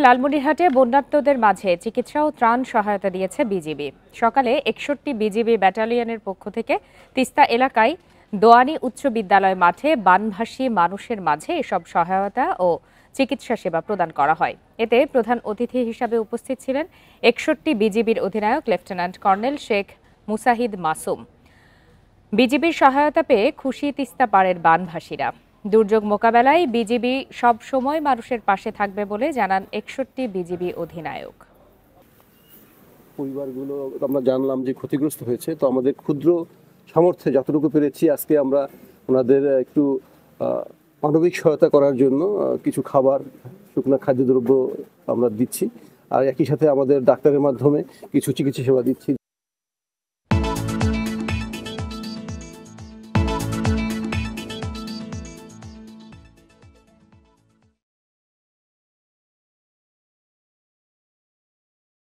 লালমনিরহাটে বন্যার্তদের মাঝে চিকিৎসা ও ত্রাণ সহায়তা দিয়েছে বিজিবি। সকালে 61 বিজিবি ব্যাটালিয়নের পক্ষ থেকে তিস্তা এলাকায় দোয়ানী উচ্চ বিদ্যালয় মাঠে বানভাসী মানুষের মাঝে এসব সহায়তা ও চিকিৎসা সেবা প্রদান করা হয়। এতে প্রধান অতিথি হিসাবে উপস্থিত ছিলেন 61 বিজিবির অধিনায়ক লেফটেন্যান্ট কর্নেল শেখ মুসাহিদ মাসুম। বিজিবির সহায়তা পেয়ে খুশি তিস্তা পাড়ের বানভাসীরা। দুর্যোগ মোকাবেলায় বিজিবি সব সময় মানুষের পাশে থাকবে বলে জানান 61 বিজিবি অধিনায়ক। পরিবারগুলো আমরা জানলাম যে ক্ষতিগ্রস্ত হয়েছে, তো আমাদের ক্ষুদ্র সামর্থ্যে যতটুকু পেরেছি আজকে আমরা ওনাদের একটু মানবিক সহায়তা করার জন্য কিছু খাবার, শুকনো খাদ্যদ্রব্য আমরা দিচ্ছি, আর একই সাথে আমাদের ডাক্তারের মাধ্যমে কিছু চিকিৎসা সেবা দিচ্ছি।